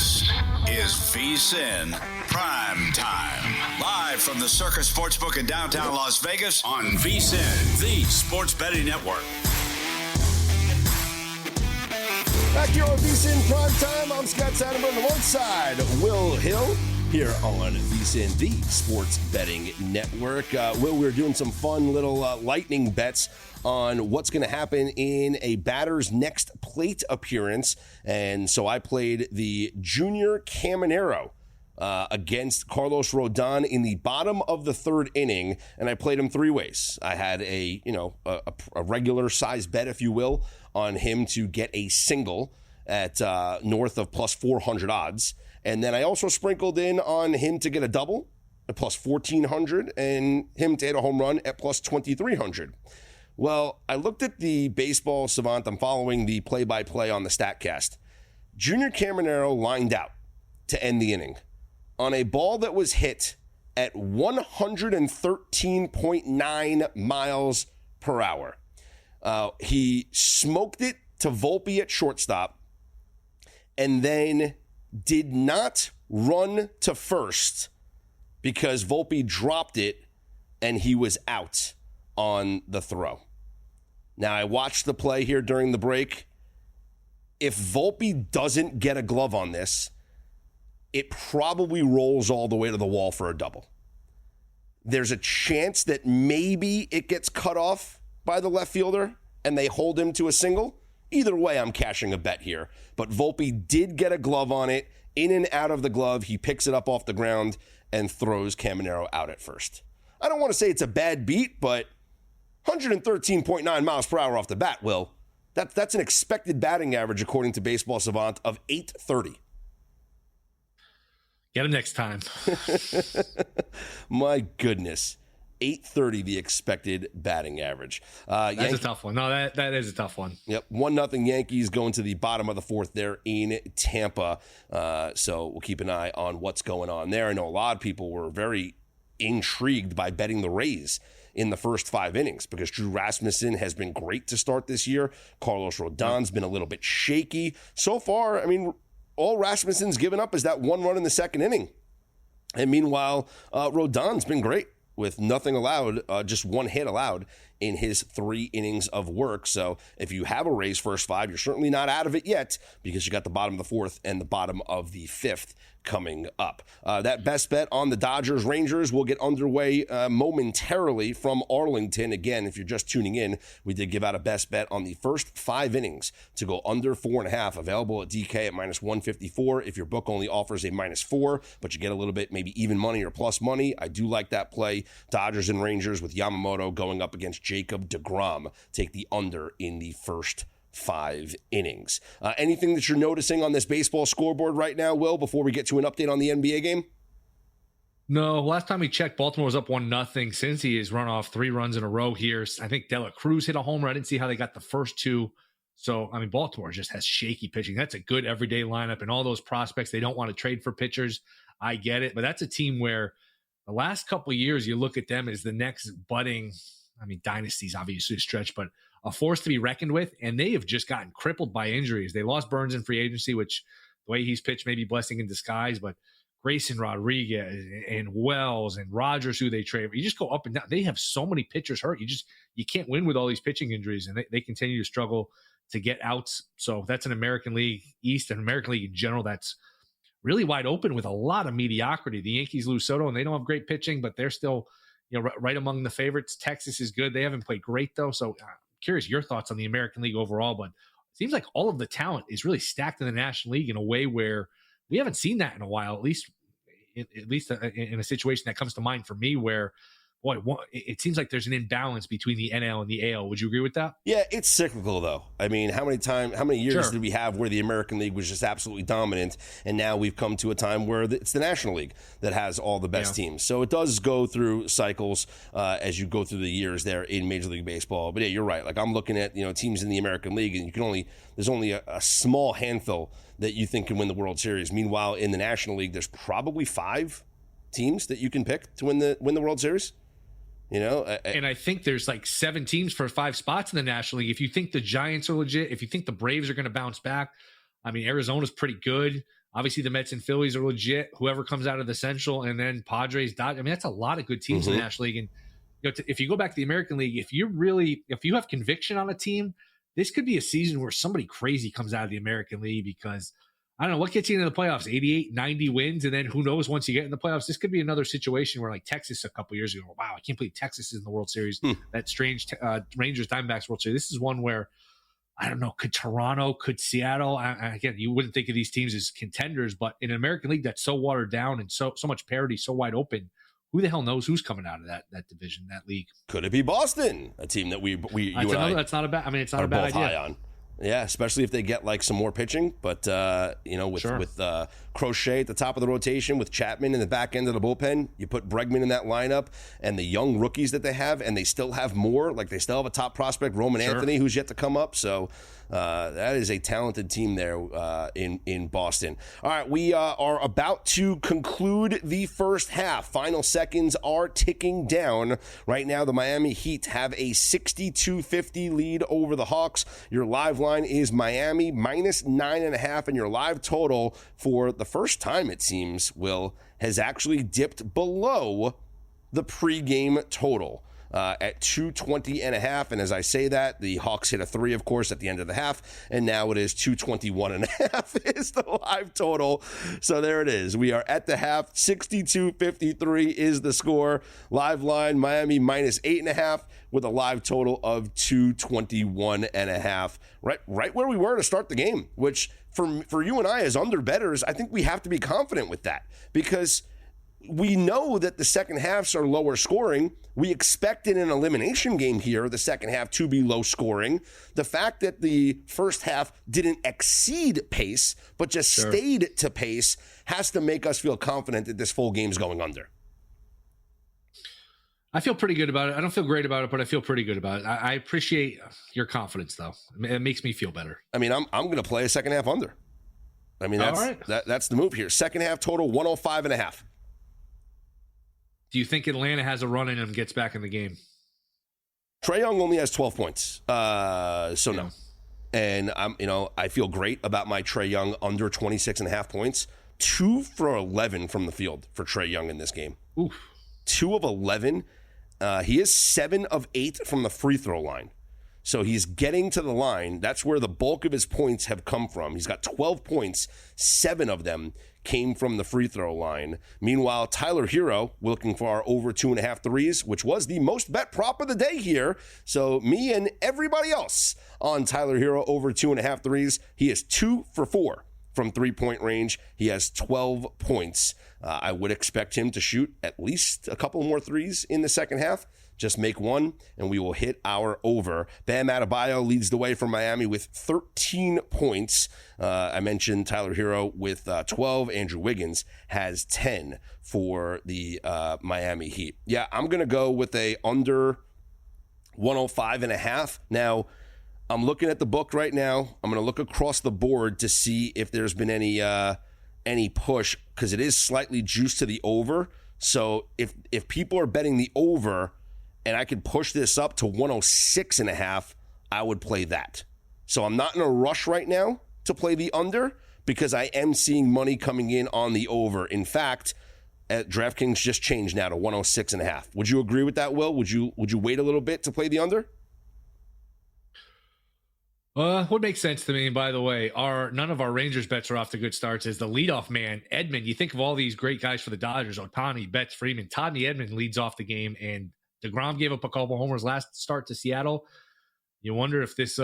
This is VSiN PrimeTime. Live from the Circus Sportsbook in downtown Las Vegas on VSiN, the sports betting network. Back here on VSiN PrimeTime, I'm Scott Seidenberg alongside Will Hill here on VSiN, the sports betting network. Will, we're doing some fun little lightning bets on what's going to happen in a batter's next plate appearance. And so I played the Junior Caminero against Carlos Rodon in the bottom of the third inning, and I played him three ways. I had a regular size bet, if you will, on him to get a single at north of plus 400 odds. And then I also sprinkled in on him to get a double at plus 1,400 and him to hit a home run at plus 2,300. Well, I looked at the baseball savant. I'm following the play-by-play on the StatCast. Junior Caminero lined out to end the inning on a ball that was hit at 113.9 miles per hour. He smoked it to Volpe at shortstop and then did not run to first because Volpe dropped it and he was out on the throw. Now, I watched the play here during the break. If Volpe doesn't get a glove on this, it probably rolls all the way to the wall for a double. There's a chance that maybe it gets cut off by the left fielder and they hold him to a single. Either way, I'm cashing a bet here. But Volpe did get a glove on it. In and out of the glove, he picks it up off the ground and throws Caminero out at first. I don't want to say it's a bad beat, but 113.9 miles per hour off the bat, Will. That's an expected batting average, according to Baseball Savant, of 830. Get him next time. My goodness. 830, the expected batting average. That's a tough one. No, that is a tough one. Yep, 1-0 Yankees going to the bottom of the fourth there in Tampa. So we'll keep an eye on what's going on there. I know a lot of people were very intrigued by betting the Rays in the first 5 innings because Drew Rasmussen has been great to start this year. Carlos Rodon's been a little bit shaky. So far, I mean, all Rasmussen's given up is that 1 run in the second inning. And meanwhile, Rodon's been great with nothing allowed, just 1 hit allowed in his 3 innings of work. So if you have a Rays first 5, you're certainly not out of it yet because you got the bottom of the 4th and the bottom of the 5th coming up. That best bet on the Dodgers-Rangers will get underway momentarily from Arlington. Again, if you're just tuning in, we did give out a best bet on the first 5 innings to go under 4.5, available at DK at minus 154. If your book only offers a minus 4, but you get a little bit maybe even money or plus money, I do like that play. Dodgers and Rangers with Yamamoto going up against Jacob deGrom. Take the under in the first 5 innings. Anything that you're noticing on this baseball scoreboard right now, Will, before we get to an update on the NBA game? No, last time we checked, Baltimore was up 1-0. Since he has run off 3 runs in a row here. I think Dela Cruz hit a homer. I didn't see how they got the first 2. So, I mean, Baltimore just has shaky pitching. That's a good everyday lineup, and all those prospects, they don't want to trade for pitchers. I get it, but that's a team where the last couple of years, you look at them as the next budding, I mean, dynasty's obviously a stretch, but a force to be reckoned with, and they have just gotten crippled by injuries. They lost Burns in free agency, which the way he's pitched may be blessing in disguise, but Grayson Rodriguez and Wells and Rogers, who they trade, you just go up and down. They have so many pitchers hurt. You can't win with all these pitching injuries, and they continue to struggle to get outs. So that's an American League East and American League in general that's really wide open with a lot of mediocrity. The Yankees lose Soto, and they don't have great pitching, but they're still, right among the favorites. Texas is good. They haven't played great, though, so curious your thoughts on the American League overall, but it seems like all of the talent is really stacked in the National League in a way where we haven't seen that in a while, at least in a situation that comes to mind for me where, boy, it seems like there's an imbalance between the NL and the AL. Would you agree with that? Yeah, it's cyclical, though. I mean, how many years did we have where the American League was just absolutely dominant, and now we've come to a time where it's the National League that has all the best teams. So it does go through cycles as you go through the years there in Major League Baseball. But yeah, you're right. Like, I'm looking at teams in the American League, and there's only a small handful that you think can win the World Series. Meanwhile, in the National League, there's probably 5 teams that you can pick to win the World Series. And I think there's like 7 teams for 5 spots in the National League. If you think the Giants are legit, if you think the Braves are going to bounce back, I mean, Arizona's pretty good. Obviously, the Mets and Phillies are legit. Whoever comes out of the Central, and then Padres, Dodgers. I mean, that's a lot of good teams in the National League. And if you go back to the American League, if you have conviction on a team, this could be a season where somebody crazy comes out of the American League because I don't know what gets you into the playoffs, 88, 90 wins. And then who knows, once you get in the playoffs, this could be another situation where like Texas a couple years ago, wow, I can't believe Texas is in the World Series. That strange Rangers Diamondbacks World Series. This is one where, I don't know, could Toronto, could Seattle, again, you wouldn't think of these teams as contenders, but in an American League that's so watered down and so much parity, so wide open, who the hell knows who's coming out of that division, that league? Could it be Boston, a team that that's not a bad. I mean, it's not a bad idea. High on. Yeah, especially if they get like some more pitching. But with Crochet at the top of the rotation, with Chapman in the back end of the bullpen, you put Bregman in that lineup, and the young rookies that they have, and they still have more. Like they still have a top prospect, Roman Anthony, who's yet to come up. So that is a talented team there in Boston. All right, we are about to conclude the first half. Final seconds are ticking down. Right now, the Miami Heat have a 62-50 lead over the Hawks. Your live line is Miami minus 9.5, and your live total for the first time, it seems, Will, has actually dipped below the pregame total. At 220.5, and as I say that, the Hawks hit a 3, of course, at the end of the half, and now it is 221.5 is the live total. So there it is. We are at the half. 62-53 is the score. Live line, Miami minus 8.5 with a live total of 221.5. Right where we were to start the game, which for you and I as under bettors, I think we have to be confident with that because we know that the second halves are lower scoring. We expect in an elimination game here, the second half to be low scoring. The fact that the first half didn't exceed pace, but just stayed to pace, has to make us feel confident that this full game's going under. I feel pretty good about it. I don't feel great about it, but I feel pretty good about it. I appreciate your confidence, though. It makes me feel better. I mean, I'm going to play a second half under. I mean, that's the move here. Second half total 105.5. Do you think Atlanta has a run in and gets back in the game? Trae Young only has 12 points. No. And I feel great about my Trae Young under 26.5 points. 2 for 11 from the field for Trae Young in this game. Oof. 2 of 11. He is 7 of 8 from the free throw line. So he's getting to the line. That's where the bulk of his points have come from. He's got 12 points. 7 of them came from the free throw line. Meanwhile, Tyler Hero looking for our over 2.5 threes, which was the most bet prop of the day here. So me and everybody else on Tyler Hero over 2.5 threes. He is 2 for 4 from 3-point range. He has 12 points. I would expect him to shoot at least a couple more threes in the second half. Just make one, and we will hit our over. Bam Adebayo leads the way for Miami with 13 points. I mentioned Tyler Hero with 12. Andrew Wiggins has 10 for the Miami Heat. Yeah, I'm going to go with a under 105.5. Now, I'm looking at the book right now. I'm going to look across the board to see if there's been any push, because it is slightly juiced to the over. So if people are betting the over, and I could push this up to 106.5, I would play that. So I'm not in a rush right now to play the under because I am seeing money coming in on the over. In fact, at DraftKings just changed now to 106.5. Would you agree with that, Will? Would you wait a little bit to play the under? What makes sense to me, and by the way, none of our Rangers bets are off to good starts. As the leadoff man, Edman, you think of all these great guys for the Dodgers, Ohtani, Betts, Freeman, Todney Edman leads off the game, and DeGrom gave up a couple homers last start to Seattle. You wonder if this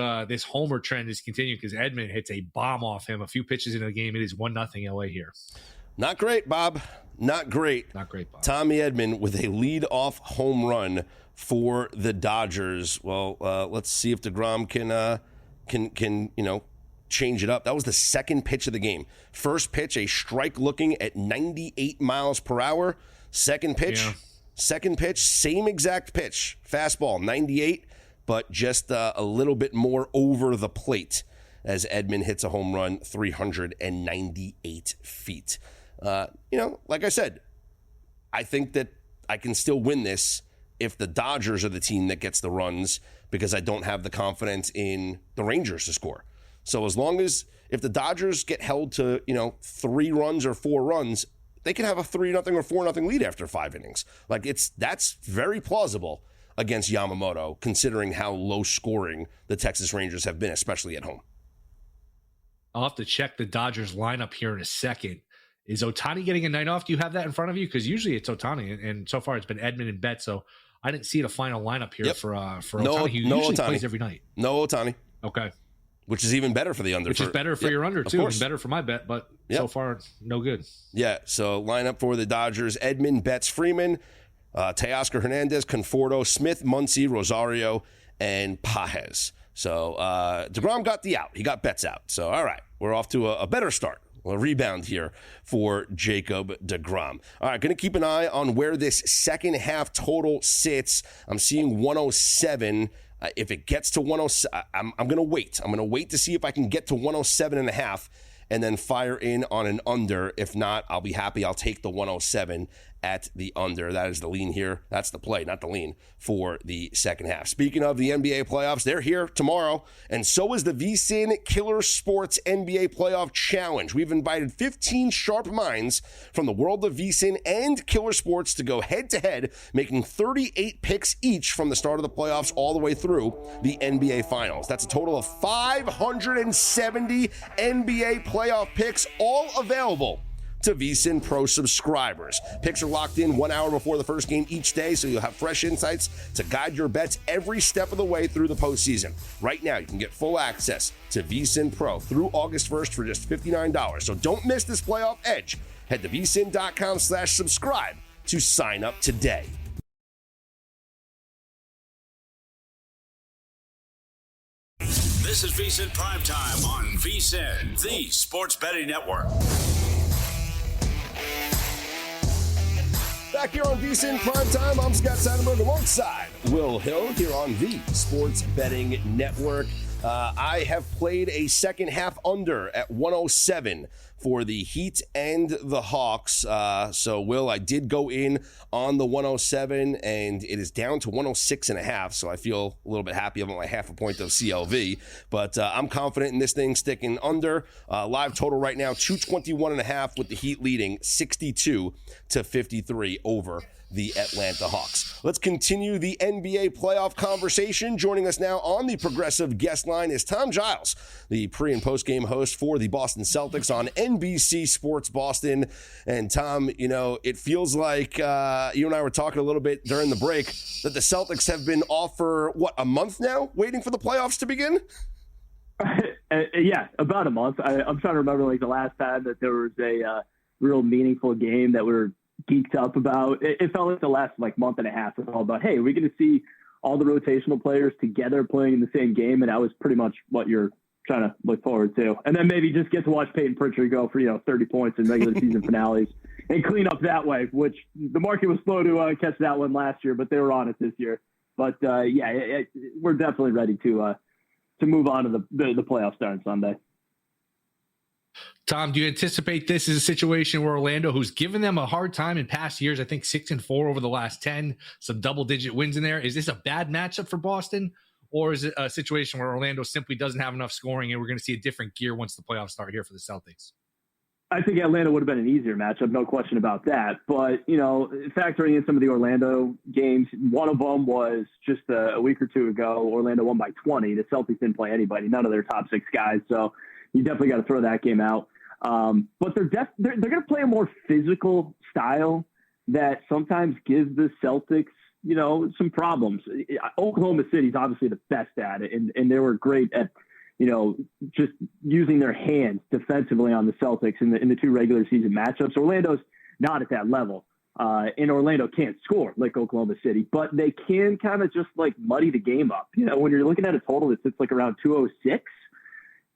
homer trend is continuing because Edman hits a bomb off him a few pitches into the game. It is 1-0 LA here. Not great, Bob. Not great. Not great, Bob. Tommy Edman with a lead-off home run for the Dodgers. Well, let's see if DeGrom can change it up. That was the second pitch of the game. First pitch, a strike looking at 98 miles per hour. Second pitch, same exact pitch. Fastball, 98, but just a little bit more over the plate as Edman hits a home run, 398 feet. Like I said, I think that I can still win this if the Dodgers are the team that gets the runs because I don't have the confidence in the Rangers to score. So as long as If the Dodgers get held to, 3 runs or 4 runs, they can have a 3-0 or 4-0 lead after 5 innings. That's very plausible against Yamamoto, considering how low scoring the Texas Rangers have been, especially at home. I'll have to check the Dodgers lineup here in a second. Is Ohtani getting a night off? Do you have that in front of you? Because usually it's Ohtani, and so far it's been Edman and Betts. So I didn't see the final lineup here for Ohtani. He usually plays every night. No Ohtani. Okay. Which is even better for the under. Which is better for your under, too, and better for my bet, but so far, no good. Yeah, so lineup for the Dodgers, Edman, Betts, Freeman, Teoscar Hernandez, Conforto, Smith, Muncy, Rosario, and Pages. So DeGrom got the out. He got Betts out. So, all right, we're off to a better start. A rebound here for Jacob DeGrom. All right, going to keep an eye on where this second half total sits. I'm seeing 107. If it gets to 107, I'm going to wait. I'm going to wait to see if I can get to 107.5 and then fire in on an under. If not, I'll be happy. I'll take the 107 at the under. That is the lean here. That's the play, not the lean, for the second half. Speaking of the NBA playoffs, they're here tomorrow, and so is the VSiN Killer Sports NBA Playoff Challenge. We've invited 15 sharp minds from the world of VSiN and Killer Sports to go head-to-head, making 38 picks each from the start of the playoffs all the way through the NBA Finals. That's a total of 570 NBA playoff picks, all available to VSiN Pro subscribers. Picks are locked in 1 hour before the first game each day, so you'll have fresh insights to guide your bets every step of the way through the postseason. Right now, you can get full access to VSiN Pro through August 1st for just $59. So don't miss this playoff edge. Head to vsin.com/subscribe to sign up today. This is VSiN Primetime on VSiN, the Sports Betting Network. Back here on VSiN Primetime, I'm Scott Seidenberg alongside Will Hill here on the Sports Betting Network. I have played a second half under at 107 for the Heat and the Hawks. So, Will, I did go in on the 107, and it is down to 106.5. So I feel a little bit happy about my half a point of CLV. But I'm confident in this thing sticking under. Live total right now, 221.5, with the Heat leading 62-53 over the Atlanta Hawks. Let's continue the NBA playoff conversation. Joining us now on the Progressive guest line is Tom Giles, the pre- and post-game host for the Boston Celtics on NBC Sports Boston. And Tom, it feels like you and I were talking a little bit during the break that the Celtics have been off for, a month now, waiting for the playoffs to begin? Yeah, about a month. I'm trying to remember the last time that there was a real meaningful game that we were geeked up about. It felt like the last month and a half was all about, hey, are we going to see all the rotational players together playing in the same game? And that was pretty much what you're trying to look forward to. And then maybe just get to watch Peyton Pritchard go for 30 points in regular season finales and clean up that way, which the market was slow to catch that one last year, but they were on it this year. But we're definitely ready to move on to the playoffs starting Sunday. Tom, do you anticipate this is a situation where Orlando, who's given them a hard time in past years, I think 6-4 over the last 10, some double-digit wins in there, is this a bad matchup for Boston? Or is it a situation where Orlando simply doesn't have enough scoring and we're going to see a different gear once the playoffs start here for the Celtics? I think Atlanta would have been an easier matchup, no question about that. But, factoring in some of the Orlando games, one of them was just a week or two ago. Orlando won by 20. The Celtics didn't play anybody, none of their top 6 guys. So you definitely got to throw that game out. But they're going to play a more physical style that sometimes gives the Celtics, some problems. Oklahoma City's obviously the best at it, and they were great at, just using their hands defensively on the Celtics in the 2 regular season matchups. Orlando's not at that level. And Orlando can't score like Oklahoma City, but they can kind of just muddy the game up. When you're looking at a total that sits around 206,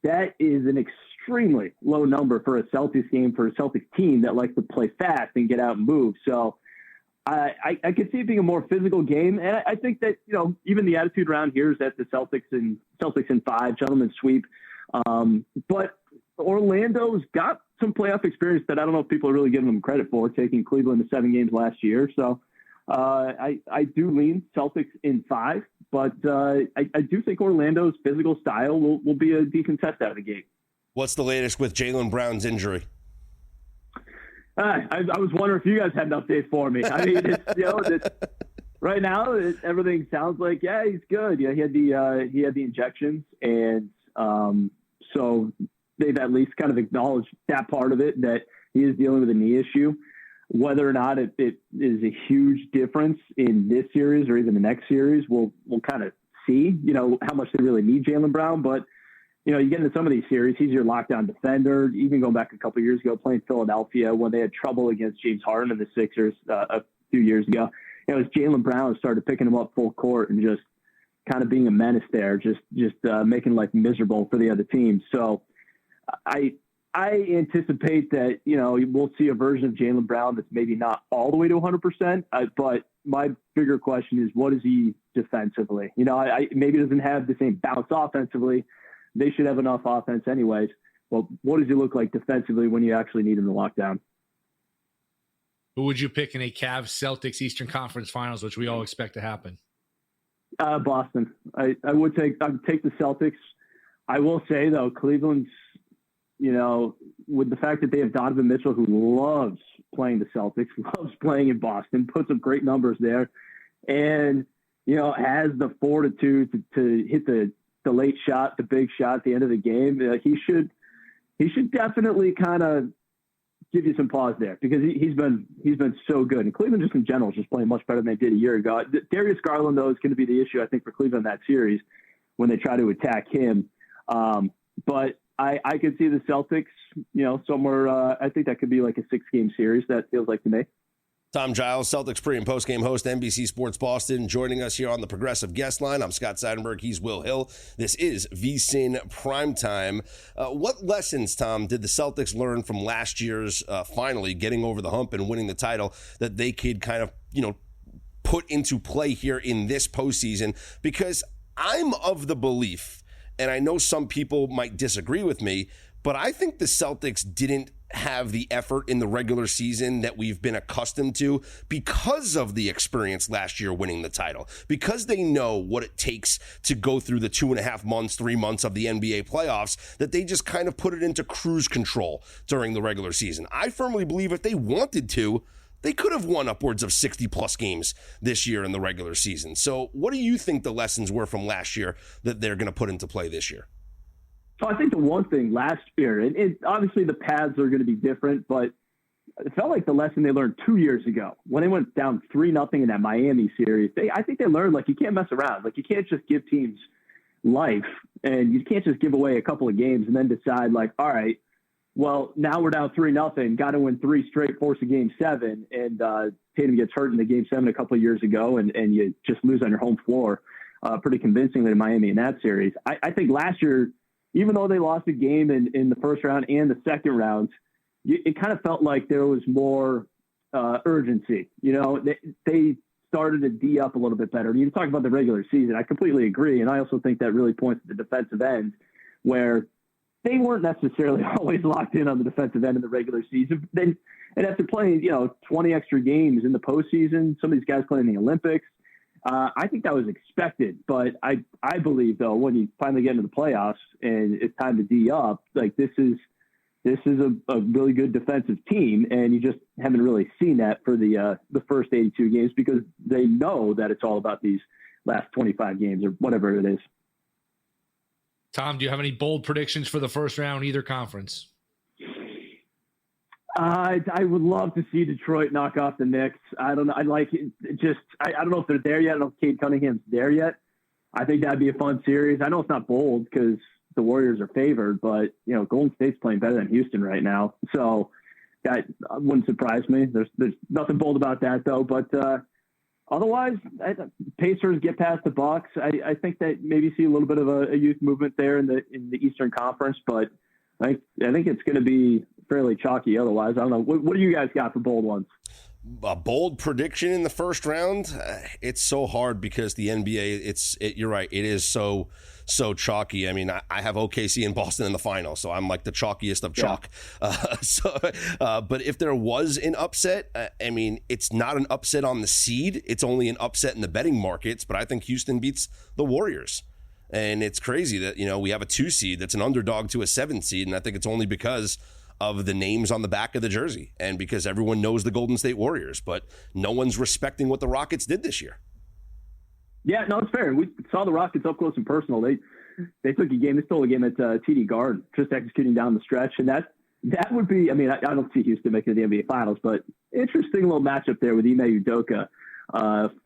that is an extremely low number for a Celtics game, for a Celtics team that likes to play fast and get out and move. So I could see it being a more physical game. And I think that, even the attitude around here is that the Celtics in 5, gentlemen sweep. But Orlando's got some playoff experience that I don't know if people are really giving them credit for, taking Cleveland to 7 games last year. So I do lean Celtics in 5, but I do think Orlando's physical style will be a decent test out of the gate. What's the latest with Jaylen Brown's injury? I was wondering if you guys had an update for me. I mean, right now everything sounds like he's good. Yeah, he had the injections, and so they've at least kind of acknowledged that part of it, that he is dealing with a knee issue. Whether or not it is a huge difference in this series or even the next series, we'll kind of see. How much they really need Jaylen Brown, but. You get into some of these series, he's your lockdown defender. Even going back a couple of years ago, playing Philadelphia when they had trouble against James Harden and the Sixers a few years ago, it was Jaylen Brown started picking him up full court and just kind of being a menace there, just making life miserable for the other team. So I anticipate that we'll see a version of Jaylen Brown that's maybe not all the way to 100%. But my bigger question is, what is he defensively? Maybe doesn't have the same bounce offensively. They should have enough offense anyways. Well, what does he look like defensively when you actually need him to lock down? Who would you pick in a Cavs Celtics Eastern Conference Finals, which we all expect to happen? Boston. I would take the Celtics. I will say though, Cleveland's, with the fact that they have Donovan Mitchell, who loves playing the Celtics, loves playing in Boston, puts up great numbers there, and has the fortitude to hit the late shot, the big shot at the end of the game. He should definitely kind of give you some pause there, because he's been so good. And Cleveland just in general is just playing much better than they did a year ago. Darius Garland, though, is going to be the issue, I think, for Cleveland in that series when they try to attack him. But I could see the Celtics, somewhere. I think that could be like a 6-game series. That feels like to me. Tom Giles, Celtics pre- and post-game host, NBC Sports Boston, joining us here on the Progressive Guest Line. I'm Scott Seidenberg. He's Will Hill. This is VSiN PrimeTime. What lessons, Tom, did the Celtics learn from last year's finally getting over the hump and winning the title that they could kind of, put into play here in this postseason? Because I'm of the belief, and I know some people might disagree with me, but I think the Celtics didn't have the effort in the regular season that we've been accustomed to because of the experience last year winning the title, because they know what it takes to go through the 2.5 months, 3 months of the NBA playoffs, that they just kind of put it into cruise control during the regular season. I firmly believe if they wanted to, they could have won upwards of 60-plus games this year in the regular season. So what do you think the lessons were from last year that they're going to put into play this year? So I think the one thing last year, and obviously the paths are going to be different, but it felt like the lesson they learned 2 years ago when they went down 3-0 in that Miami series. I think they learned, you can't mess around. You can't just give teams life, and you can't just give away a couple of games and then decide, all right, well, now we're down 3-0, got to win 3 straight, force a game 7, and Tatum gets hurt in the game 7 a couple of years ago, and you just lose on your home floor pretty convincingly to Miami in that series. I think last year, even though they lost a game in the first round and the second round, it kind of felt like there was more urgency. They started to D up a little bit better. You talk about the regular season. I completely agree. And I also think that really points to the defensive end, where they weren't necessarily always locked in on the defensive end in the regular season. And after playing, 20 extra games in the postseason, some of these guys playing in the Olympics, I think that was expected, but I believe though, when you finally get into the playoffs and it's time to D up, this is a really good defensive team, and you just haven't really seen that for the first 82 games, because they know that it's all about these last 25 games or whatever it is. Tom, do you have any bold predictions for the first round, either conference? I would love to see Detroit knock off the Knicks. I don't know. I don't know if they're there yet. I don't know if Cade Cunningham's there yet. I think that'd be a fun series. I know it's not bold because the Warriors are favored, but Golden State's playing better than Houston right now, so that wouldn't surprise me. There's nothing bold about that though. But otherwise, Pacers get past the Bucks. I think that maybe see a little bit of a youth movement there in the Eastern Conference, but I think it's going to be fairly chalky otherwise. I don't know. What do you guys got for bold ones? A bold prediction in the first round? It's so hard because the NBA, you're right, it is so chalky. I mean, I have OKC and Boston in the final, so I'm like the chalkiest of chalk. But if there was an upset, I mean, it's not an upset on the seed. It's only an upset in the betting markets, but I think Houston beats the Warriors. And it's crazy that, we have a 2 seed that's an underdog to a 7 seed. And I think it's only because of the names on the back of the jersey and because everyone knows the Golden State Warriors, but no one's respecting what the Rockets did this year. Yeah, no, it's fair. We saw the Rockets up close and personal. They took a game, they stole a game at TD Garden, just executing down the stretch. And that would be, I don't see Houston making the NBA Finals, but interesting little matchup there with Ime Udoka,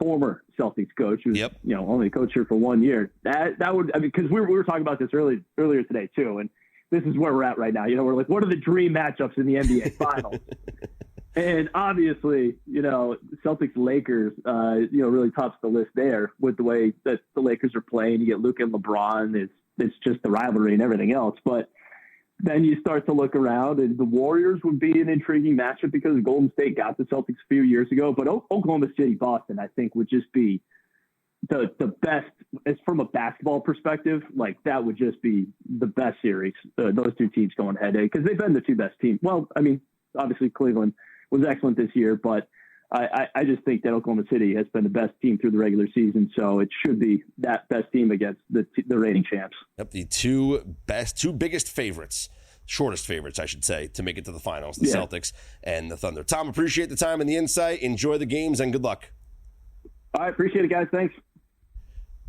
former Celtics coach, who's only a coach here for 1 year. That would, because we were talking about this earlier today too, and this is where we're at right now. We're like, what are the dream matchups in the NBA Finals? And obviously, Celtics Lakers, really tops the list there with the way that the Lakers are playing. You get Luka and LeBron. It's just the rivalry and everything else. But then you start to look around, and the Warriors would be an intriguing matchup because Golden State got the Celtics a few years ago. But Oklahoma City, Boston, I think would just be the best, as from a basketball perspective. Like that would just be the best series. Those two teams going head to head because they've been the two best teams. Well, obviously Cleveland was excellent this year, but I just think that Oklahoma City has been the best team through the regular season, so it should be that best team against the reigning champs. Yep, the two biggest favorites, shortest favorites, I should say, to make it to the finals, the Celtics and the Thunder. Tom, appreciate the time and the insight. Enjoy the games, and good luck. All right, appreciate it, guys. Thanks.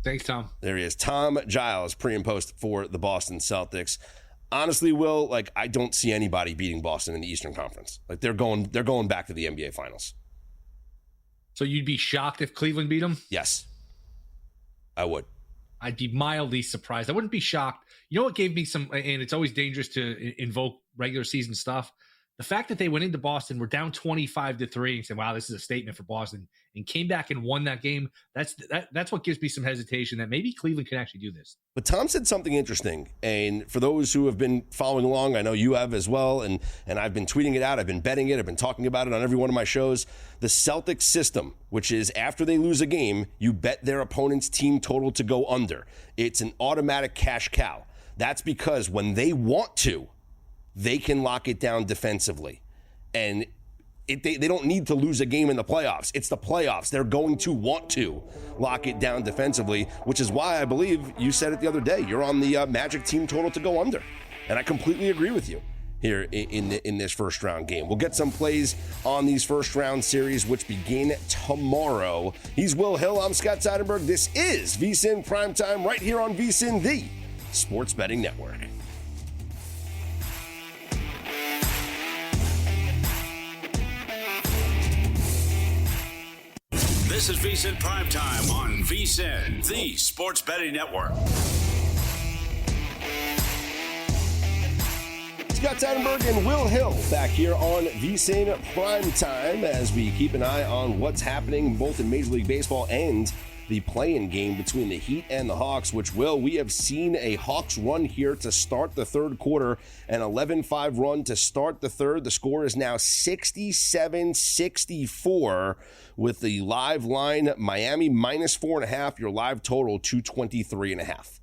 Thanks, Tom. There he is, Tom Giles, pre and post for the Boston Celtics. Honestly, Will, I don't see anybody beating Boston in the Eastern Conference. They're going back to the NBA Finals. So you'd be shocked if Cleveland beat them? Yes, I would. I'd be mildly surprised. I wouldn't be shocked. You know what gave me some, and it's always dangerous to invoke regular season stuff. The fact that they went into Boston, were down 25-3, and said, "Wow, this is a statement for Boston," and came back and won that game. That's what gives me some hesitation that maybe Cleveland can actually do this. But Tom said something interesting, and for those who have been following along, I know you have as well, and I've been tweeting it out, I've been betting it, I've been talking about it on every one of my shows. The Celtics system, which is after they lose a game, you bet their opponent's team total to go under. It's an automatic cash cow. That's because when they want to, they can lock it down defensively. And they don't need to lose a game in the playoffs. It's the playoffs. They're going to want to lock it down defensively, which is why I believe you said it the other day. You're on the Magic team total to go under. And I completely agree with you here in this first round game. We'll get some plays on these first round series, which begin tomorrow. He's Will Hill. I'm Scott Seidenberg. This is VSiN Primetime right here on VSiN, the Sports Betting Network. This is VSiN Primetime on VSiN, the Sports Betting Network. Scott Seidenberg and Will Hill back here on VSiN Primetime as we keep an eye on what's happening both in Major League Baseball and the play-in game between the Heat and the Hawks, which, Will, we have seen a Hawks run here to start the third quarter, an 11-5 run to start the third. The score is now 67-64 with the live line Miami -4.5, your live total 223.5.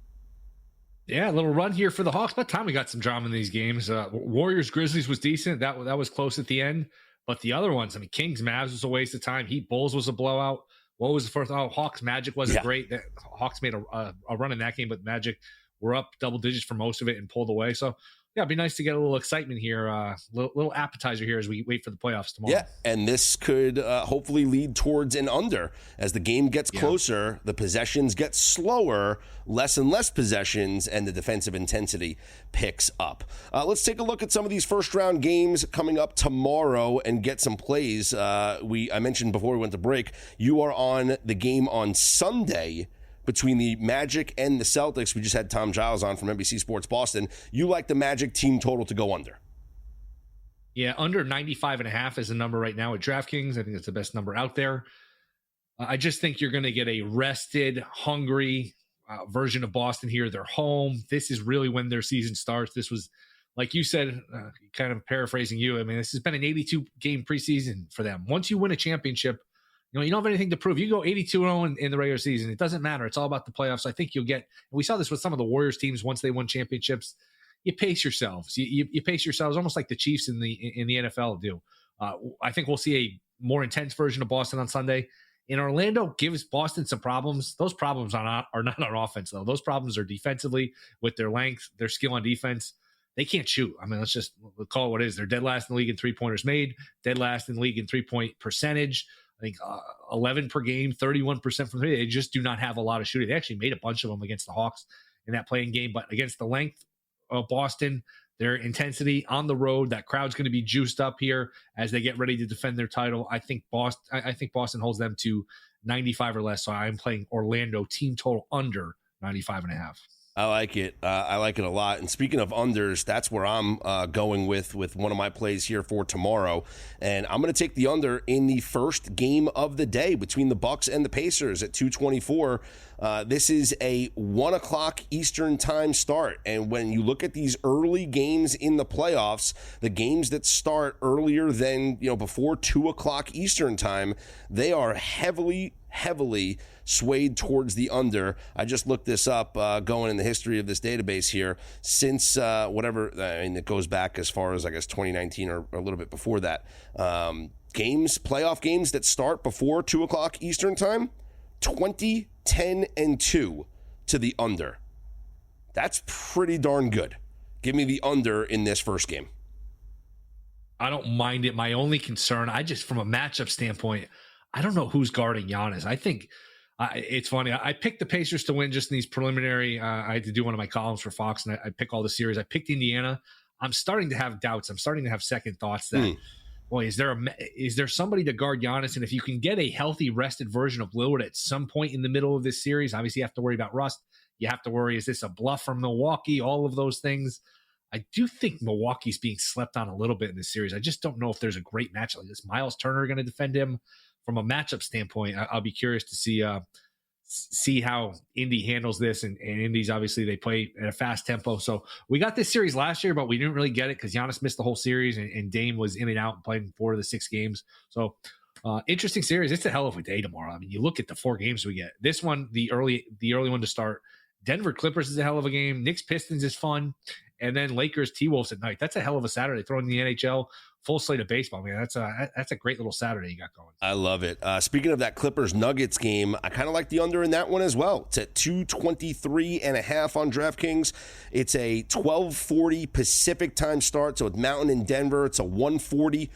Yeah, a little run here for the Hawks. By the time we got some drama in these games, Warriors-Grizzlies was decent. That was close at the end. But the other ones, Kings-Mavs was a waste of time. Heat-Bulls was a blowout. What was the first? Hawks-Magic wasn't great. The Hawks made a run in that game, but Magic were up double digits for most of it and pulled away. So, yeah, it'd be nice to get a little excitement here, little appetizer here as we wait for the playoffs tomorrow. Yeah, and this could hopefully lead towards an under. As the game gets closer, the possessions get slower, less and less possessions, and the defensive intensity picks up. Let's take a look at some of these first-round games coming up tomorrow and get some plays. I mentioned before we went to break, you are on the game on Sunday between the Magic and the Celtics. We just had Tom Giles on from NBC Sports Boston. You like the Magic team total to go under? Yeah, under 95.5 is the number right now at DraftKings. I think it's the best number out there. I just think you're going to get a rested, hungry version of Boston here. They're home. This is really when their season starts. This was, like you said, kind of paraphrasing you, this has been an 82-game preseason for them. Once you win a championship, you don't have anything to prove. You go 82-0 in the regular season. It doesn't matter. It's all about the playoffs. I think you'll get, and we saw this with some of the Warriors teams once they won championships. You pace yourselves. You pace yourselves almost like the Chiefs in the NFL do. I think we'll see a more intense version of Boston on Sunday. in Orlando gives Boston some problems. Those problems are not on offense, though. Those problems are defensively with their length, their skill on defense. They can't shoot. I mean, we'll call it what it is. They're dead last in the league in three-pointers made, dead last in the league in three-point percentage. I think 11 per game, 31% from three. They just do not have a lot of shooting. They actually made a bunch of them against the Hawks in that playing game, but against the length of Boston, their intensity on the road, that crowd's going to be juiced up here as they get ready to defend their title. I think Boston holds them to 95 or less. So I'm playing Orlando team total under 95.5. I like it. I like it a lot. And speaking of unders, that's where I'm going with one of my plays here for tomorrow. And I'm going to take the under in the first game of the day between the Bucks and the Pacers at 2:24. This is a 1 o'clock Eastern time start. And when you look at these early games in the playoffs, the games that start earlier than, before 2 o'clock Eastern time, they are heavily swayed towards the under. I just looked this up, going in the history of this database here since it goes back as far as, I guess, 2019 or a little bit before that. Playoff games that start before 2 o'clock Eastern time, 20, 10, and 2 to the under. That's pretty darn good. Give me the under in this first game. I don't mind it. My only concern, from a matchup standpoint, I don't know who's guarding Giannis. I think it's funny. I picked the Pacers to win just in these preliminary. I had to do one of my columns for Fox, and I pick all the series. I picked Indiana. I'm starting to have doubts. I'm starting to have second thoughts that, boy, is there somebody to guard Giannis? And if you can get a healthy, rested version of Lillard at some point in the middle of this series, obviously you have to worry about rust. You have to worry, is this a bluff from Milwaukee? All of those things. I do think Milwaukee's being slept on a little bit in this series. I just don't know if there's a great match like this. Miles Turner going to defend him. From a matchup standpoint, I'll be curious to see how Indy handles this. And Indy's obviously they play at a fast tempo. So we got this series last year, but we didn't really get it because Giannis missed the whole series and Dame was in and out and playing 4 of the 6 games. So interesting series. It's a hell of a day tomorrow. I mean, you look at the 4 games we get. This one, the early one to start. Denver Clippers is a hell of a game. Knicks Pistons is fun. And then Lakers T-Wolves at night. That's a hell of a Saturday. Throwing the NHL, full slate of baseball. Man, that's a great little Saturday you got going. I love it. Speaking of that Clippers Nuggets game, I kind of like the under in that one as well. It's at 223.5 on DraftKings. It's a 12:40 Pacific time start, so it's Mountain in Denver. It's a 1:40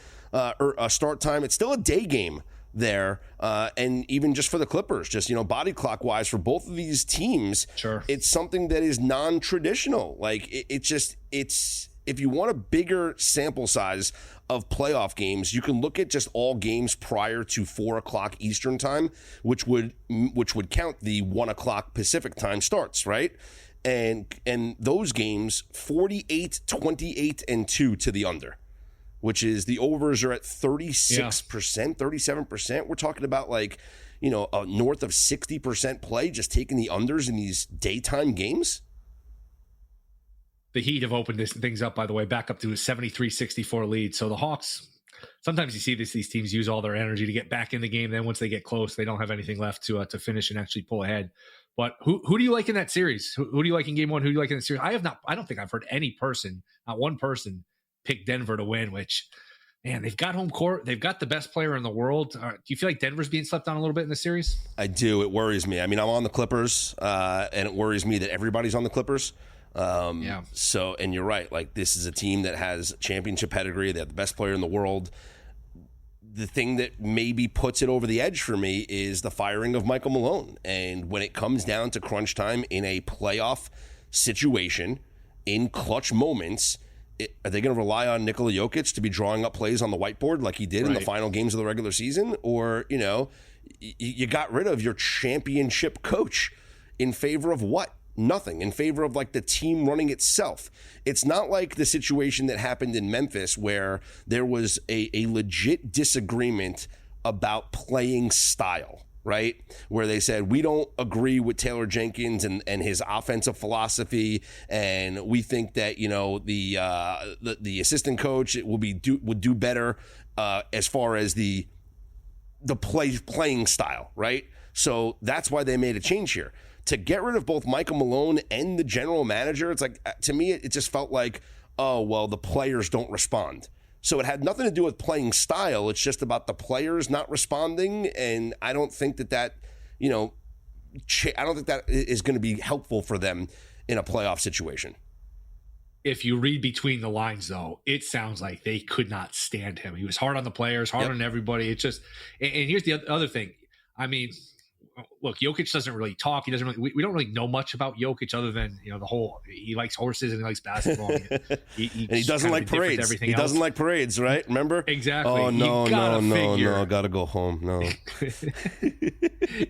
start time. It's still a day game there, and even just for the Clippers, just body clock wise for both of these teams, sure, it's something that is non-traditional. Like it's if you want a bigger sample size of playoff games, you can look at just all games prior to 4 o'clock Eastern time, which would count the 1 o'clock Pacific time starts, right? And those games 48, 28, and 2 to the under, which is the overs are at 36%, 37%. We're talking about north of 60% play, just taking the unders in these daytime games. The Heat have opened things up, by the way, back up to a 73-64 lead. So the Hawks, sometimes you see these teams use all their energy to get back in the game. Then once they get close, they don't have anything left to finish and actually pull ahead. But who do you like in that series? Who do you like in game one? Who do you like in the series? I don't think I've heard any person, not one person, pick Denver to win, which, man, they've got home court. They've got the best player in the world. Do you feel like Denver's being slept on a little bit in the series? I do. It worries me. I mean, I'm on the Clippers, and it worries me that everybody's on the Clippers. So, and you're right. Like, this is a team that has championship pedigree. They have the best player in the world. The thing that maybe puts it over the edge for me is the firing of Michael Malone. And when it comes down to crunch time in a playoff situation, in clutch moments, are they going to rely on Nikola Jokic to be drawing up plays on the whiteboard like he did in the final games of the regular season? Or, you got rid of your championship coach in favor of what? Nothing. In favor of the team running itself. It's not like the situation that happened in Memphis where there was a legit disagreement about playing style, right? Where they said, we don't agree with Taylor Jenkins and his offensive philosophy, and we think that, the assistant coach would do better as far as the playing style, right? So that's why they made a change here. To get rid of both Michael Malone and the general manager, it's like, to me, it just felt like, oh, well, the players don't respond. So it had nothing to do with playing style. It's just about the players not responding. And I don't think that I don't think that is going to be helpful for them in a playoff situation. If you read between the lines, though, it sounds like they could not stand him. He was hard on the players, hard on everybody. It's just, and here's the other thing. I mean, look, Jokic doesn't really talk. He doesn't really, we don't really know much about Jokic other than, the whole, he likes horses and he likes basketball. He doesn't like parades. He doesn't like parades, right? Remember? Exactly. Oh, no. Gotta go home. No.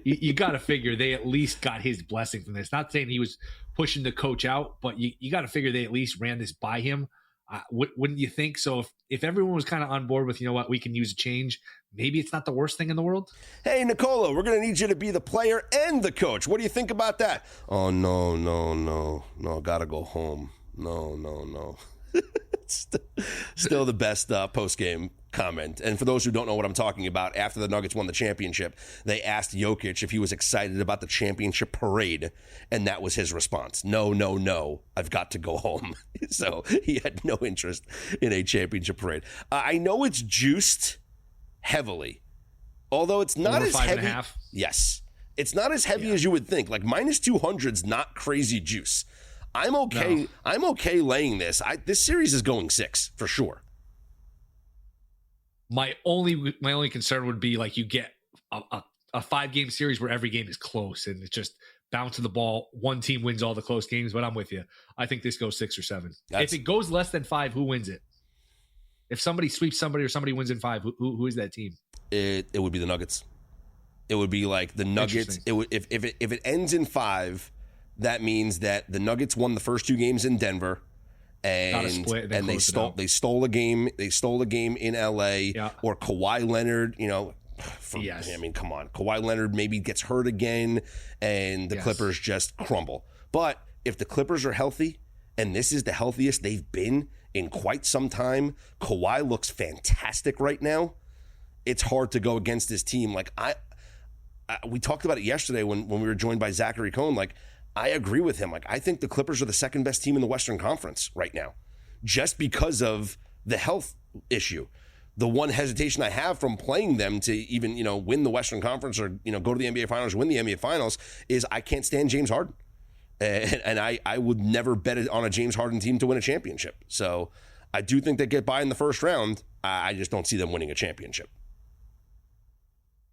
You got to figure they at least got his blessing from this. Not saying he was pushing the coach out, but you got to figure they at least ran this by him. Wouldn't you think? So if everyone was kind of on board with, we can use a change, maybe it's not the worst thing in the world. Hey, Nicola, we're going to need you to be the player and the coach. What do you think about that? Oh, no. Gotta go home. No. Still the best post-game comment. And for those who don't know what I'm talking about, after the Nuggets won the championship, they asked Jokic if he was excited about the championship parade, and that was his response. No, I've got to go home. So he had no interest in a championship parade. I know it's juiced heavily, although it's not as heavy. 5.5. Yes. It's not as heavy as you would think. Like minus 200's not crazy juice. I'm okay. No. I'm okay laying this. This series is going 6 for sure. My only concern would be like you get a 5-game series where every game is close and it's just bounce to the ball. One team wins all the close games, but I'm with you. I think this goes 6 or 7. If it goes less than 5, who wins it? If somebody sweeps somebody or somebody wins in 5, who is that team? It would be the Nuggets. It would be like the Nuggets. It would if it ends in 5. That means that the Nuggets won the first 2 games in Denver, and they stole a game. They stole a game in LA, or Kawhi Leonard. I mean, come on, Kawhi Leonard maybe gets hurt again, and the Clippers just crumble. But if the Clippers are healthy, and this is the healthiest they've been in quite some time, Kawhi looks fantastic right now. It's hard to go against this team. Like we talked about it yesterday when we were joined by Zachary Cohn. Like, I agree with him. Like, I think the Clippers are the second best team in the Western Conference right now, just because of the health issue. The one hesitation I have from playing them to even, win the Western Conference or, go to the NBA Finals or win the NBA Finals is I can't stand James Harden. And I would never bet on a James Harden team to win a championship. So I do think they get by in the first round. I just don't see them winning a championship.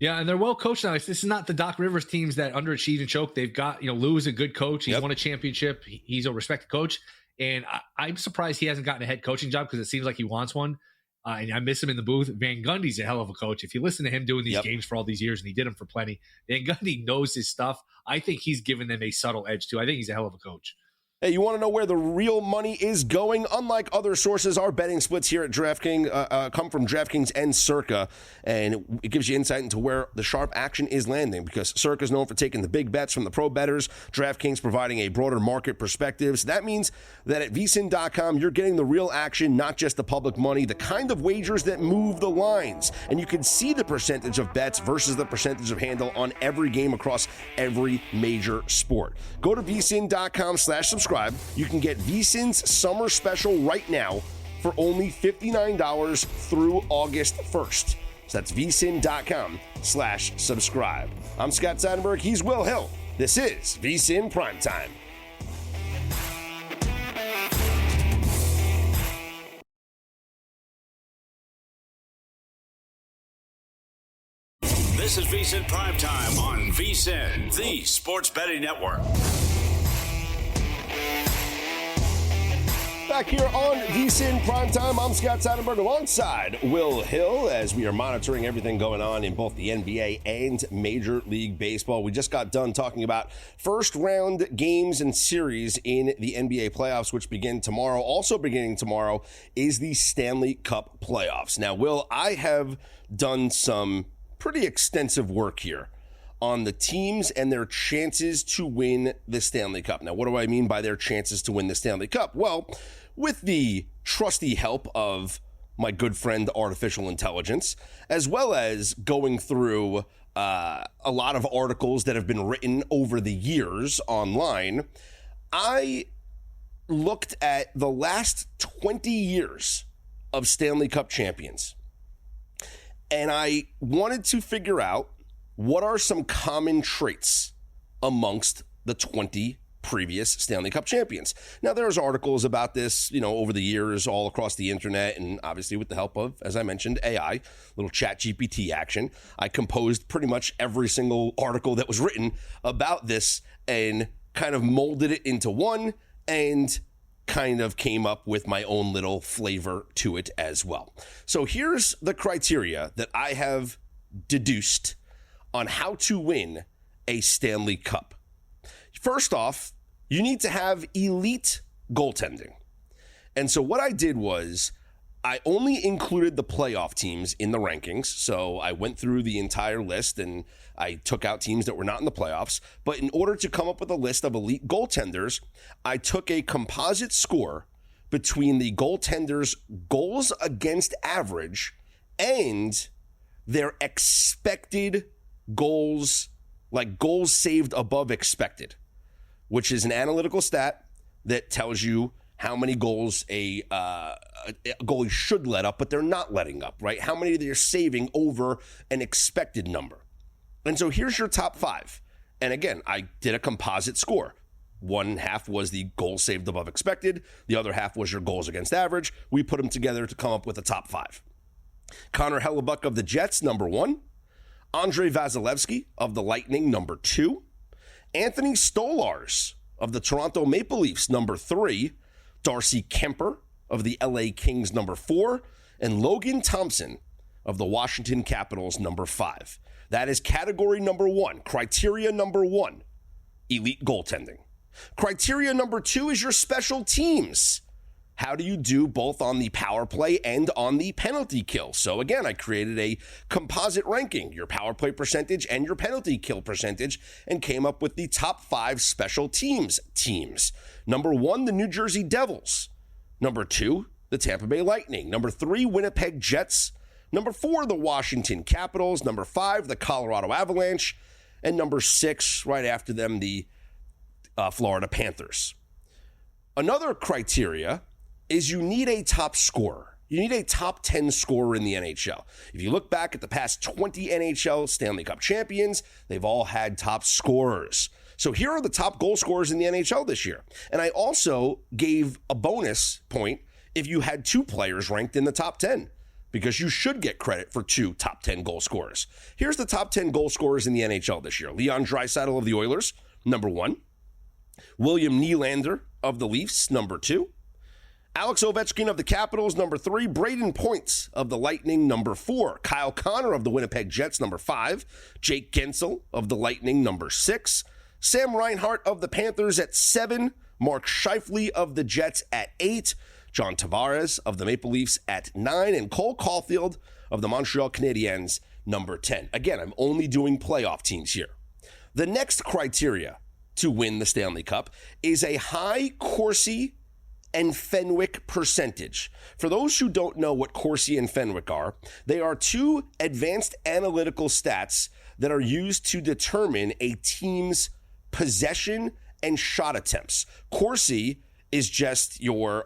Yeah, and they're well coached now. This is not the Doc Rivers teams that underachieve and choke. They've got, Lou is a good coach. He's won a championship. He's a respected coach. And I'm surprised he hasn't gotten a head coaching job because it seems like he wants one. And I miss him in the booth. Van Gundy's a hell of a coach. If you listen to him doing these games for all these years, and he did them for plenty, Van Gundy knows his stuff. I think he's given them a subtle edge, too. I think he's a hell of a coach. Hey, you want to know where the real money is going? Unlike other sources, our betting splits here at DraftKings come from DraftKings and Circa, and it gives you insight into where the sharp action is landing because Circa is known for taking the big bets from the pro bettors, DraftKings providing a broader market perspective. So that means that at VSiN.com, you're getting the real action, not just the public money, the kind of wagers that move the lines. And you can see the percentage of bets versus the percentage of handle on every game across every major sport. Go to VSiN.com/subscribe. You can get VSiN's summer special right now for only $59 through August 1st. So that's VSiN.com/subscribe. I'm Scott Seidenberg. He's Will Hill. This is VSiN Primetime. This is VSiN Primetime on VSiN, the Sports Betting Network. Back here on VSiN Primetime, I'm Scott Seidenberg alongside Will Hill as we are monitoring everything going on in both the NBA and Major League Baseball. We just got done talking about first round games and series in the NBA playoffs, which begin tomorrow. Also beginning tomorrow is the Stanley Cup playoffs. Now, Will, I have done some pretty extensive work here on the teams and their chances to win the Stanley Cup. Now, what do I mean by their chances to win the Stanley Cup? Well, with the trusty help of my good friend Artificial Intelligence, as well as going through a lot of articles that have been written over the years online, I looked at the last 20 years of Stanley Cup champions. And I wanted to figure out what are some common traits amongst the 20 previous Stanley Cup champions. Now, there's articles about this, over the years all across the internet, and obviously with the help of, as I mentioned, AI, little chat GPT action. I composed pretty much every single article that was written about this and kind of molded it into one and kind of came up with my own little flavor to it as well. So here's the criteria that I have deduced on how to win a Stanley Cup. First off, you need to have elite goaltending. And so what I did was I only included the playoff teams in the rankings. So I went through the entire list and I took out teams that were not in the playoffs. But in order to come up with a list of elite goaltenders, I took a composite score between the goaltenders' goals against average and their expected goals, like goals saved above expected, which is an analytical stat that tells you how many goals a goalie should let up, but they're not letting up, right? How many they're saving over an expected number. And so here's your top 5. And again, I did a composite score. One half was the goals saved above expected. The other half was your goals against average. We put them together to come up with a top 5. Connor Hellebuck of the Jets, number 1. Andrei Vasilevsky of the Lightning, number 2. Anthony Stolarz of the Toronto Maple Leafs, number 3. Darcy Kemper of the LA Kings, number 4. And Logan Thompson of the Washington Capitals, number 5. That is category number 1. Criteria number 1, elite goaltending. Criteria number 2 is your special teams. How do you do both on the power play and on the penalty kill? So again, I created a composite ranking, your power play percentage and your penalty kill percentage, and came up with the top 5 special teams. Number 1, the New Jersey Devils. Number 2, the Tampa Bay Lightning. Number 3, Winnipeg Jets. Number 4, the Washington Capitals. Number 5, the Colorado Avalanche. And number 6, right after them, the Florida Panthers. Another criteria is you need a top scorer. You need a top 10 scorer in the NHL. If you look back at the past 20 NHL Stanley Cup champions, they've all had top scorers. So here are the top goal scorers in the NHL this year. And I also gave a bonus point if you had 2 players ranked in the top 10, because you should get credit for 2 top 10 goal scorers. Here's the top 10 goal scorers in the NHL this year. Leon Draisaitl of the Oilers, number 1. William Nylander of the Leafs, number 2. Alex Ovechkin of the Capitals, number 3. Braden Point of the Lightning, number 4. Kyle Connor of the Winnipeg Jets, number 5. Jake Gensel of the Lightning, number 6. Sam Reinhart of the Panthers at 7. Mark Scheifele of the Jets at 8. John Tavares of the Maple Leafs at 9. And Cole Caulfield of the Montreal Canadiens, number 10. Again, I'm only doing playoff teams here. The next criteria to win the Stanley Cup is a high Corsi and Fenwick percentage. For those who don't know what Corsi and Fenwick are, they are 2 advanced analytical stats that are used to determine a team's possession and shot attempts. Corsi is just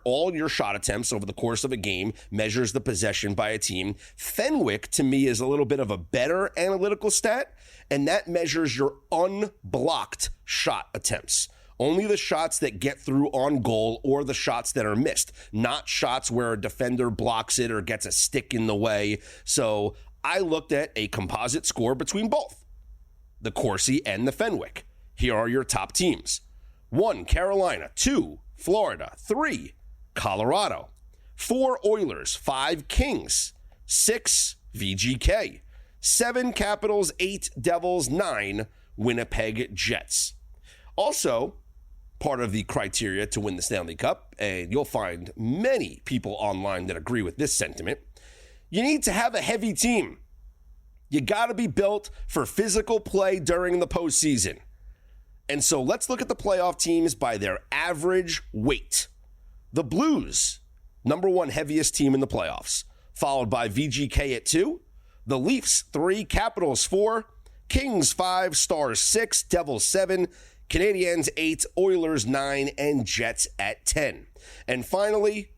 all your shot attempts over the course of a game, measures the possession by a team. Fenwick, to me, is a little bit of a better analytical stat, and that measures your unblocked shot attempts. Only the shots that get through on goal or the shots that are missed, not shots where a defender blocks it or gets a stick in the way. So I looked at a composite score between both, the Corsi and the Fenwick. Here are your top teams. 1, Carolina. 2, Florida. 3, Colorado. 4, Oilers. 5, Kings. 6, VGK. 7, Capitals. 8, Devils. 9, Winnipeg Jets. Also, part of the criteria to win the Stanley Cup, and you'll find many people online that agree with this sentiment, you need to have a heavy team. You got to be built for physical play during the postseason. And so let's look at the playoff teams by their average weight. The Blues, number 1 heaviest team in the playoffs, followed by VGK at 2, the Leafs 3, Capitals 4, Kings 5, Stars 6, Devils 7, Canadiens 8, Oilers 9, and Jets at 10. And finally,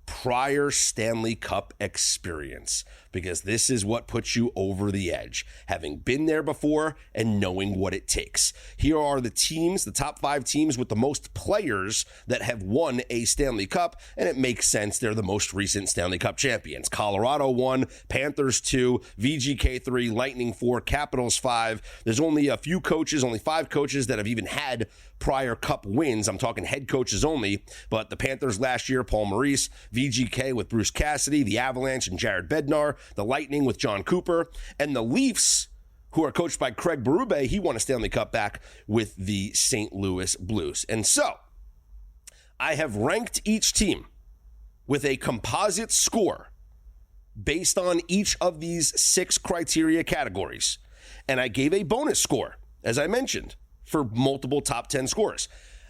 prior Stanley Cup experience, because this is what puts you over the edge, having been there before and knowing what it takes. Here are the teams, the top 5 teams with the most players that have won a Stanley Cup, and it makes sense. They're the most recent Stanley Cup champions. Colorado 1, Panthers 2, VGK 3, Lightning 4, Capitals 5. There's only a few coaches, only 5 coaches that have even had prior Cup wins. I'm talking head coaches only, but the Panthers last year, Paul Maurice, VGK with Bruce Cassidy, the Avalanche and Jared Bednar, the Lightning with John Cooper, and the Leafs, who are coached by Craig Berube. He won a Stanley Cup back with the St. Louis Blues. And so I have ranked each team with a composite score based on each of these 6 criteria categories. And I gave a bonus score, as I mentioned, for multiple top 10 scores.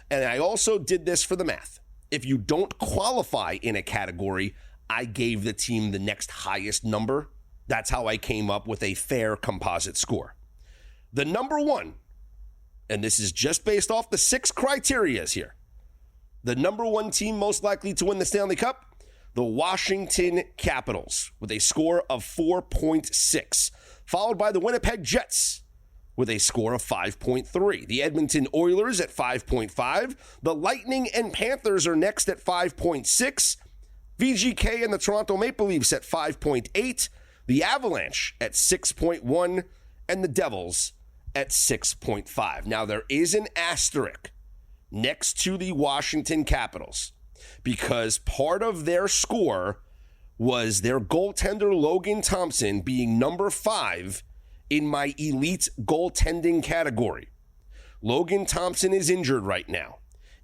And I also did this for the math. If you don't qualify in a category, I gave the team the next highest number. That's how I came up with a fair composite score. The number 1, and this is just based off the 6 criterias here, the number 1 team most likely to win the Stanley Cup, the Washington Capitals, with a score of 4.6, followed by the Winnipeg Jets with a score of 5.3. The Edmonton Oilers at 5.5. The Lightning and Panthers are next at 5.6. VGK and the Toronto Maple Leafs at 5.8. The Avalanche at 6.1. And the Devils at 6.5. Now, there is an asterisk next to the Washington Capitals because part of their score was their goaltender Logan Thompson being number 5 in my elite goaltending category. Logan Thompson is injured right now.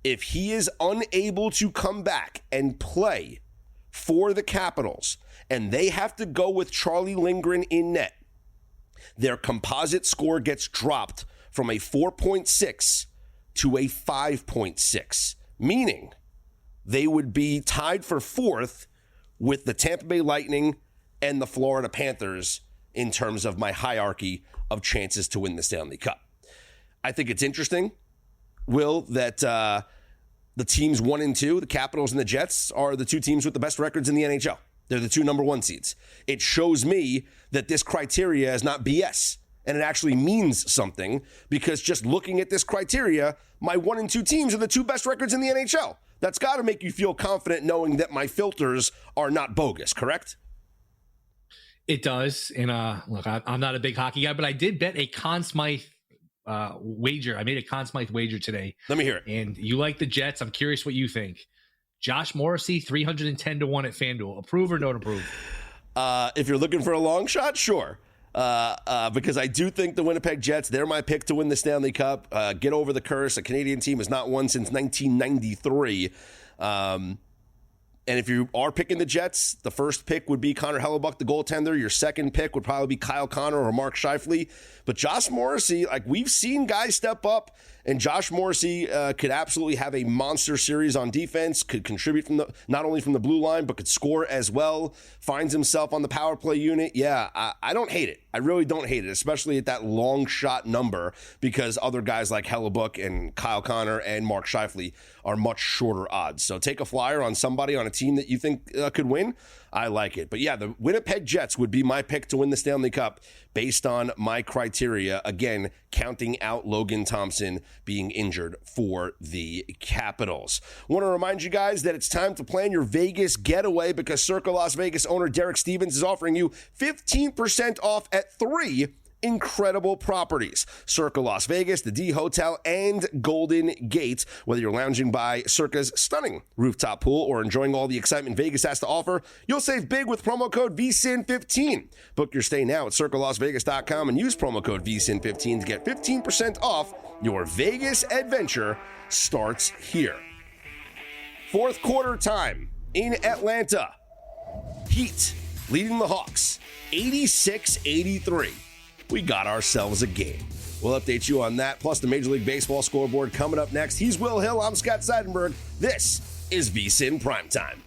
If he is unable to come back and play for the Capitals, and they have to go with Charlie Lindgren in net, their composite score gets dropped from a 4.6 to a 5.6, meaning they would be tied for 4th with the Tampa Bay Lightning and the Florida Panthers in terms of my hierarchy of chances to win the Stanley Cup. I think it's interesting, Will, that the teams 1 and 2, the Capitals and the Jets, are the 2 teams with the best records in the NHL. They're the 2 number 1 seeds. It shows me that this criteria is not BS, and it actually means something, because just looking at this criteria, my 1 and 2 teams are the 2 best records in the NHL. That's got to make you feel confident knowing that my filters are not bogus, correct? It does. And look, I'm not a big hockey guy, but I did bet a Conn Smythe wager. I made a Conn Smythe wager today. Let me hear it. And you like the Jets. I'm curious what you think. Josh Morrissey, 310-1 at FanDuel. Approve or don't approve? If you're looking for a long shot, sure. Because I do think the Winnipeg Jets, they're my pick to win the Stanley Cup. Get over the curse. A Canadian team has not won since 1993. And if you are picking the Jets, the first pick would be Connor Hellebuck, the goaltender. Your second pick would probably be Kyle Connor or Mark Scheifele. But Josh Morrissey, like, we've seen guys step up, and Josh Morrissey could absolutely have a monster series on defense, could contribute from not only from the blue line, but could score as well, finds himself on the power play unit. Yeah, I don't hate it. I really don't hate it, especially at that long shot number, because other guys like Hellebuck and Kyle Connor and Mark Scheifele are much shorter odds. So take a flyer on somebody on a team that you think could win. I like it. But yeah, the Winnipeg Jets would be my pick to win the Stanley Cup based on my criteria. Again, counting out Logan Thompson being injured for the Capitals. Want to remind you guys that it's time to plan your Vegas getaway, because Circa Las Vegas owner Derek Stevens is offering you 15% off at 3 incredible properties: Circa Las Vegas, the D Hotel, and Golden Gate. Whether you're lounging by Circa's stunning rooftop pool or enjoying all the excitement Vegas has to offer, you'll save big with promo code VSiN15. Book your stay now at circalasvegas.com and use promo code VSiN15 to get 15% off. Your Vegas adventure starts here. Fourth quarter time in Atlanta. Heat leading the Hawks 86-83. We got ourselves a game. We'll update you on that, plus the Major League Baseball scoreboard coming up next. He's Will Hill. I'm Scott Seidenberg. This is VSiN Primetime.